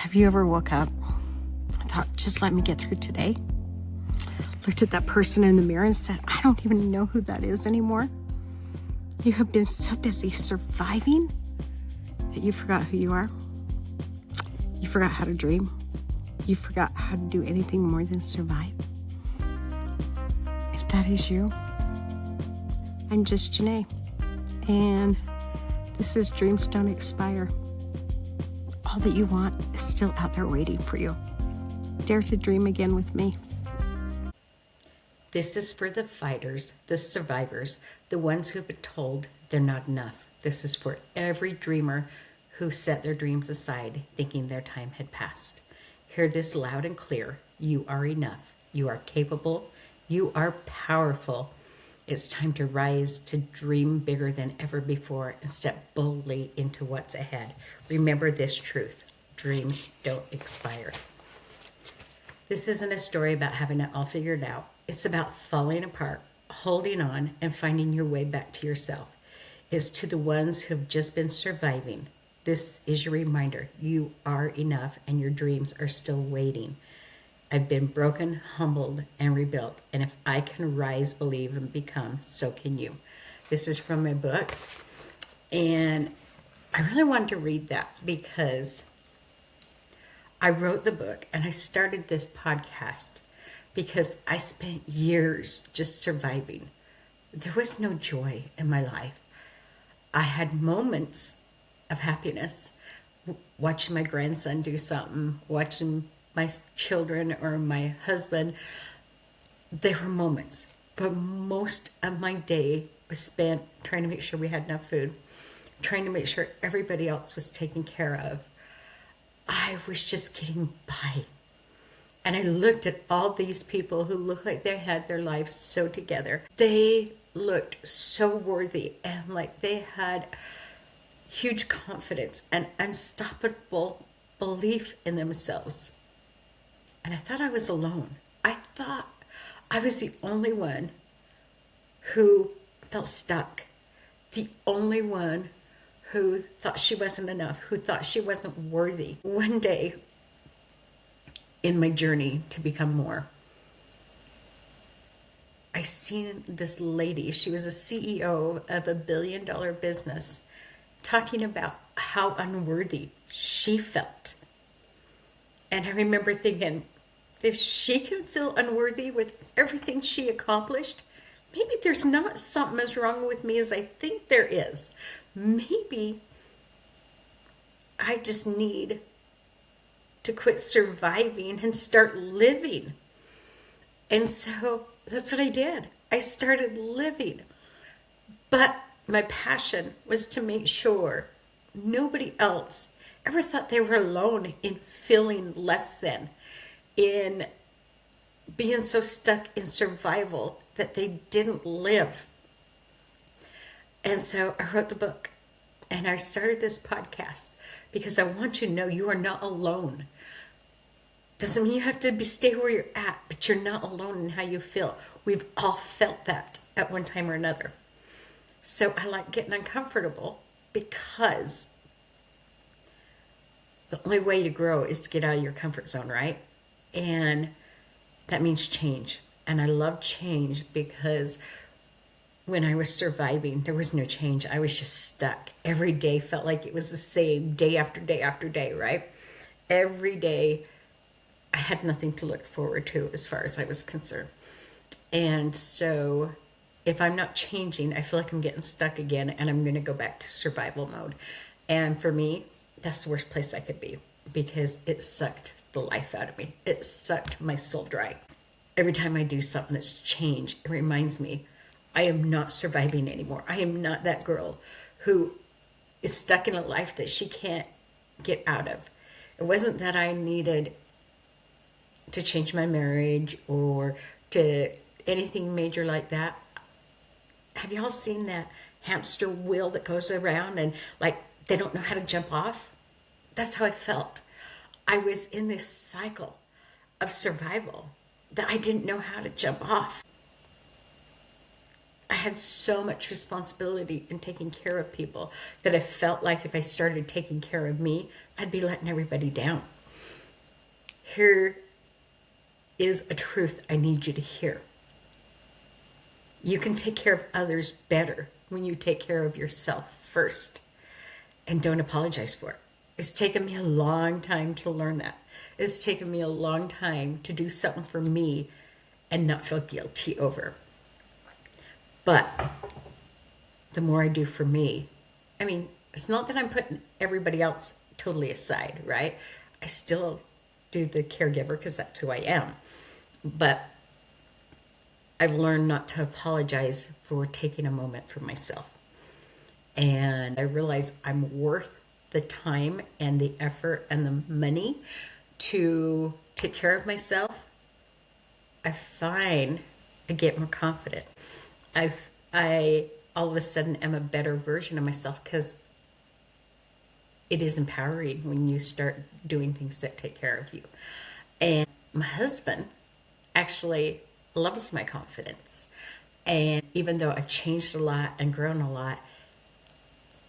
Have you ever woke up and thought, just let me get through today? Looked at that person in the mirror and said, I don't even know who that is anymore. You have been so busy surviving that you forgot who you are. You forgot how to dream. You forgot how to do anything more than survive. If that is you, I'm just Janae, and this is Dreams Don't Expire. All that you want is still out there waiting for you. Dare to dream again with me. This is for the fighters, the survivors, the ones who've been told they're not enough. This is for every dreamer who set their dreams aside thinking their time had passed. Hear this loud and clear. You are enough. You are capable. You are powerful. It's time to rise, to dream bigger than ever before, and step boldly into what's ahead. Remember this truth. Dreams don't expire. This isn't a story about having it all figured out. It's about falling apart, holding on, and finding your way back to yourself. It's to the ones who have just been surviving. This is your reminder. You are enough, and your dreams are still waiting. I've been broken, humbled, and rebuilt. And if I can rise, believe, and become, so can you. This is from my book. And I really wanted to read that because I wrote the book and I started this podcast because I spent years just surviving. There was no joy in my life. I had moments of happiness, watching my grandson do something, watching my children or my husband. There were moments, but most of my day was spent trying to make sure we had enough food, trying to make sure everybody else was taken care of. I was just getting by. And I looked at all these people who looked like they had their lives so together. They looked so worthy and like they had huge confidence and unstoppable belief in themselves. And I thought I was alone. I thought I was the only one who felt stuck. The only one who thought she wasn't enough, who thought she wasn't worthy. One day in my journey to become more, I seen this lady. She was a CEO of a $1 billion business talking about how unworthy she felt. And I remember thinking, if she can feel unworthy with everything she accomplished, maybe there's not something as wrong with me as I think there is. Maybe I just need to quit surviving and start living. And so that's what I did. I started living. But my passion was to make sure nobody else ever thought they were alone in feeling less than, in being so stuck in survival that they didn't live. And so I wrote the book and I started this podcast because I want you to know you are not alone. Doesn't mean you have to stay where you're at, but you're not alone in how you feel. We've all felt that at one time or another. So I like getting uncomfortable because the only way to grow is to get out of your comfort zone, right? And that means change. And I love change because when I was surviving, there was no change. I was just stuck. Every day felt like it was the same, day after day after day, right? Every day I had nothing to look forward to as far as I was concerned. And so if I'm not changing, I feel like I'm getting stuck again and I'm going to go back to survival mode. And for me, that's the worst place I could be because it sucked the life out of me. It sucked my soul dry. Every time I do something that's changed, it reminds me I am not surviving anymore. I am not that girl who is stuck in a life that she can't get out of. It wasn't that I needed to change my marriage or to anything major like that. Have y'all seen that hamster wheel that goes around and like they don't know how to jump off? That's how I felt. I was in this cycle of survival that I didn't know how to jump off. I had so much responsibility in taking care of people that I felt like if I started taking care of me, I'd be letting everybody down. Here is a truth I need you to hear. You can take care of others better when you take care of yourself first. And don't apologize for it. It's taken me a long time to learn that. It's taken me a long time to do something for me and not feel guilty over. But the more I do for me, I mean, it's not that I'm putting everybody else totally aside, right? I still do the caregiver because that's who I am. But I've learned not to apologize for taking a moment for myself. And I realize I'm worth the time and the effort and the money to take care of myself. I find I get more confident. I all of a sudden am a better version of myself because it is empowering when you start doing things that take care of you. And my husband actually loves my confidence. And even though I've changed a lot and grown a lot,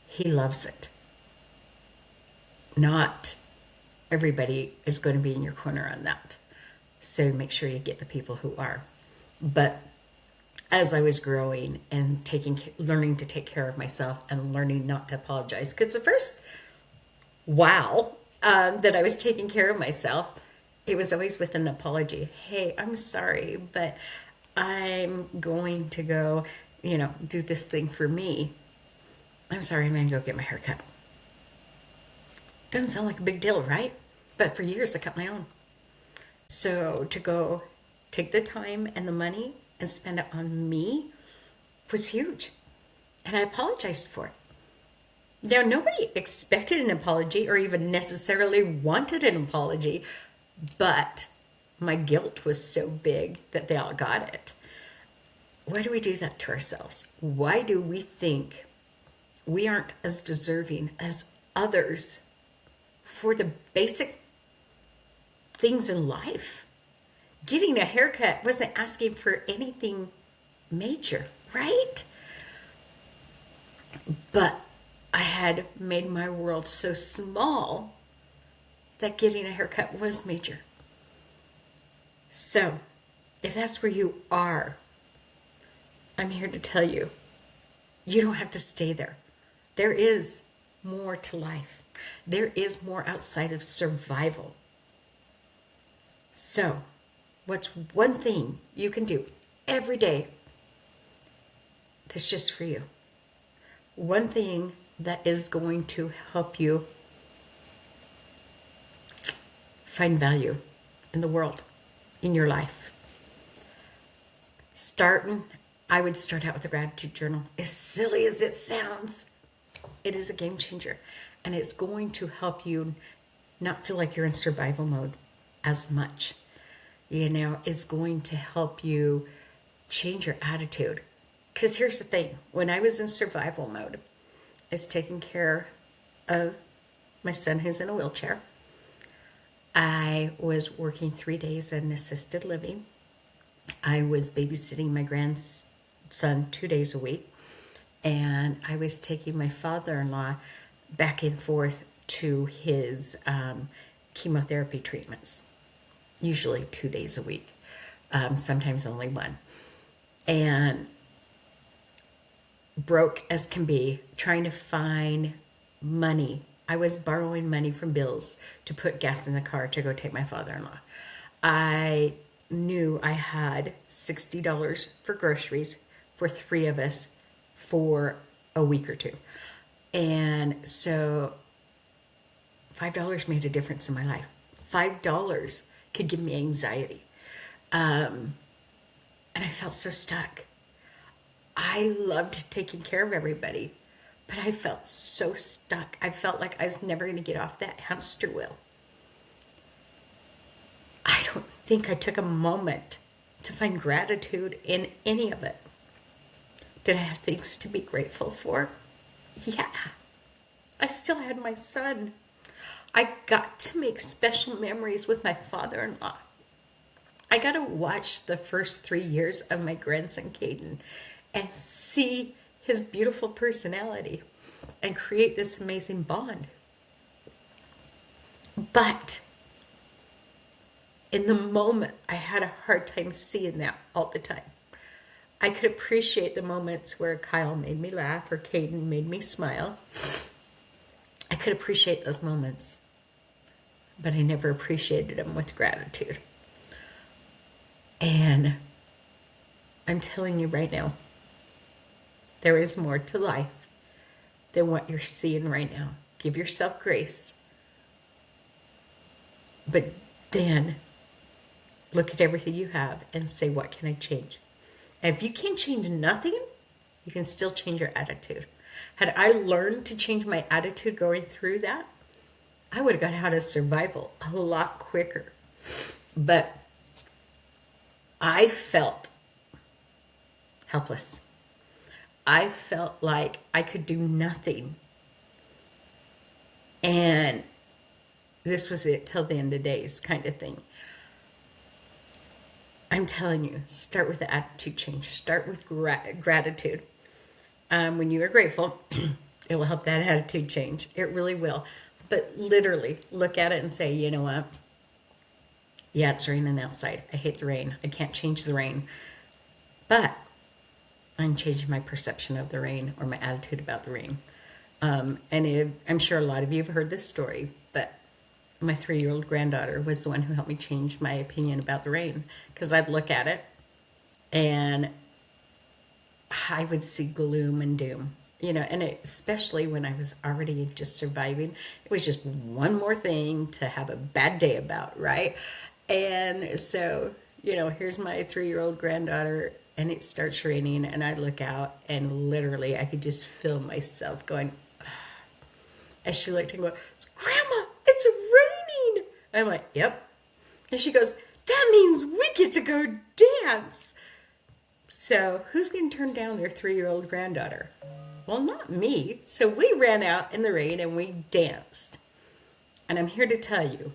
he loves it. Not everybody is going to be in your corner on that. So make sure you get the people who are. But as I was growing and learning to take care of myself and learning not to apologize, because the first that I was taking care of myself, it was always with an apology. Hey, I'm sorry, but I'm going to go, do this thing for me. I'm sorry, I'm going to go get my hair cut. Doesn't sound like a big deal, right? But for years, I cut my own. So to go take the time and the money and spend it on me was huge. And I apologized for it. Now, nobody expected an apology or even necessarily wanted an apology, but my guilt was so big that they all got it. Why do we do that to ourselves? Why do we think we aren't as deserving as others for the basic things in life? Getting a haircut wasn't asking for anything major, right? But I had made my world so small that getting a haircut was major. So, if that's where you are, I'm here to tell you, you don't have to stay there. There is more to life. There is more outside of survival. So, what's one thing you can do every day that's just for you? One thing that is going to help you find value in the world, in your life. I would start out with a gratitude journal. As silly as it sounds, it is a game changer. And it's going to help you not feel like you're in survival mode as much. It's going to help you change your attitude. Because here's the thing. When I was in survival mode, I was taking care of my son who's in a wheelchair. I was working 3 days in assisted living. I was babysitting my grandson 2 days a week. And I was taking my father-in-law back and forth to his chemotherapy treatments, usually 2 days a week, sometimes only one. And broke as can be, trying to find money. I was borrowing money from bills to put gas in the car to go take my father-in-law. I knew I had $60 for groceries for 3 of us for a week or two. And so $5 made a difference in my life. $5 could give me anxiety. And I felt so stuck. I loved taking care of everybody, but I felt so stuck. I felt like I was never going to get off that hamster wheel. I don't think I took a moment to find gratitude in any of it. Did I have things to be grateful for? Yeah. I still had my son. I got to make special memories with my father-in-law. I got to watch the first 3 years of my grandson, Caden, and see his beautiful personality and create this amazing bond. But In the moment, I had a hard time seeing that all the time. I could appreciate the moments where Kyle made me laugh or Caden made me smile. I could appreciate those moments, but I never appreciated them with gratitude. And I'm telling you right now, there is more to life than what you're seeing right now. Give yourself grace. But then look at everything you have and say, what can I change? And if you can't change nothing, you can still change your attitude. Had I learned to change my attitude going through that, I would have got out of survival a lot quicker. But I felt helpless. I felt like I could do nothing. And this was it till the end of days kind of thing. I'm telling you, start with the attitude change. Start with gratitude. When you are grateful, it will help that attitude change. It really will. But literally, look at it and say, you know what? Yeah, it's raining outside. I hate the rain. I can't change the rain. But I'm changing my perception of the rain or my attitude about the rain. I'm sure a lot of you have heard this story, but my 3-year-old granddaughter was the one who helped me change my opinion about the rain. Because I'd look at it and I would see gloom and doom. And especially when I was already just surviving, it was just one more thing to have a bad day about, right? And so, here's my 3-year-old granddaughter, and it starts raining, and I look out, and literally I could just feel myself going, as she looked and go, Grandma, it's raining. I'm like, yep. And she goes, that means we get to go dance. So who's going to turn down their 3-year-old granddaughter? Well, not me. So we ran out in the rain and we danced. And I'm here to tell you,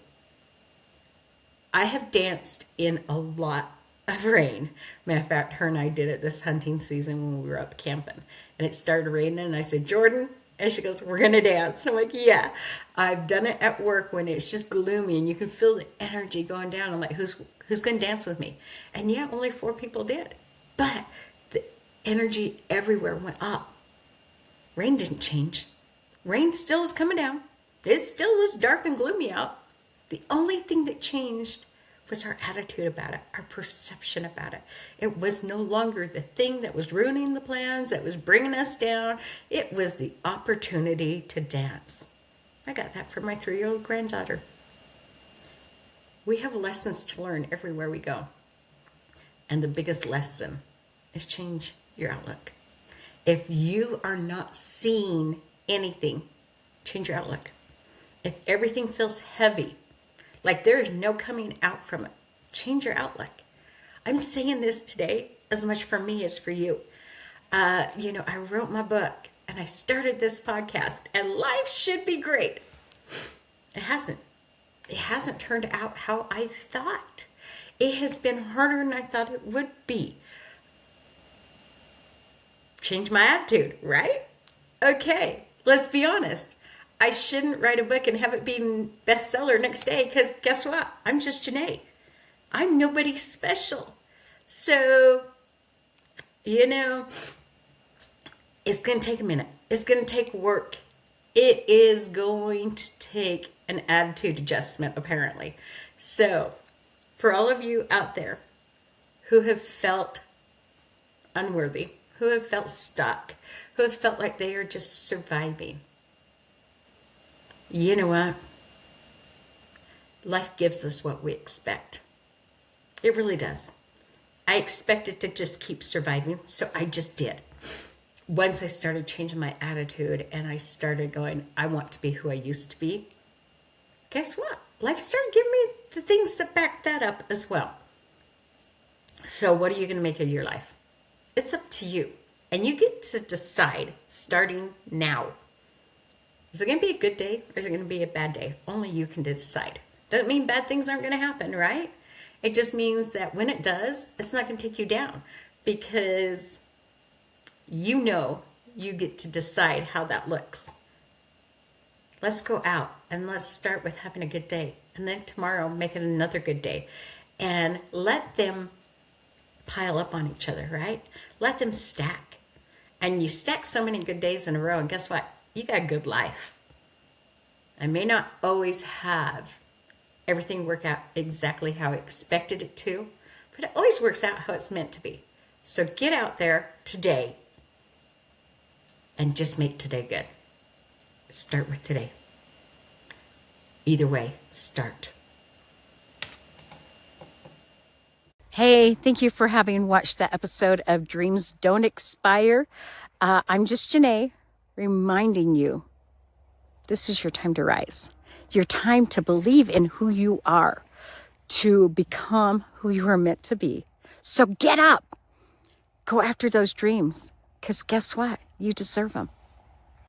I have danced in a lot of rain. Matter of fact, her and I did it this hunting season when we were up camping. And it started raining and I said, Jordan, and she goes, we're going to dance. And I'm like, yeah. I've done it at work when it's just gloomy and you can feel the energy going down. I'm like, who's going to dance with me? And yeah, only 4 people did. But the energy everywhere went up. Rain didn't change. Rain still was coming down. It still was dark and gloomy out. The only thing that changed was our attitude about it, our perception about it. It was no longer the thing that was ruining the plans, that was bringing us down. It was the opportunity to dance. I got that from my 3-year-old granddaughter. We have lessons to learn everywhere we go. And the biggest lesson is change your outlook. If you are not seeing anything, change your outlook. If everything feels heavy, like there is no coming out from it, change your outlook. I'm saying this today as much for me as for you. I wrote my book and I started this podcast and life should be great. It hasn't. It hasn't turned out how I thought. It has been harder than I thought it would be. Change my attitude, right? Okay, let's be honest. I shouldn't write a book and have it be bestseller next day because guess what? I'm just Janae. I'm nobody special. So, it's going to take a minute. It's going to take work. It is going to take an attitude adjustment, apparently. So, for all of you out there who have felt unworthy, who have felt stuck, who have felt like they are just surviving, you know what? Life gives us what we expect. It really does. I expected to just keep surviving, so I just did. Once I started changing my attitude and I started going, I want to be who I used to be, guess what? Life started giving me the things that back that up as well. So what are you going to make of your life? It's up to you. And you get to decide starting now. Is it going to be a good day or is it going to be a bad day? Only you can decide. Doesn't mean bad things aren't going to happen, right? It just means that when it does, it's not going to take you down because you get to decide how that looks. Let's go out and let's start with having a good day. and then tomorrow make it another good day. And let them pile up on each other, right? Let them stack. And you stack so many good days in a row, and guess what? You got a good life. I may not always have everything work out exactly how I expected it to, but it always works out how it's meant to be. So get out there today and just make today good. Start with today. Either way, start. Hey, thank you for having watched that episode of Dreams Don't Expire. I'm just Janae, reminding you, this is your time to rise. Your time to believe in who you are, to become who you are meant to be. So get up. Go after those dreams, because guess what? You deserve them.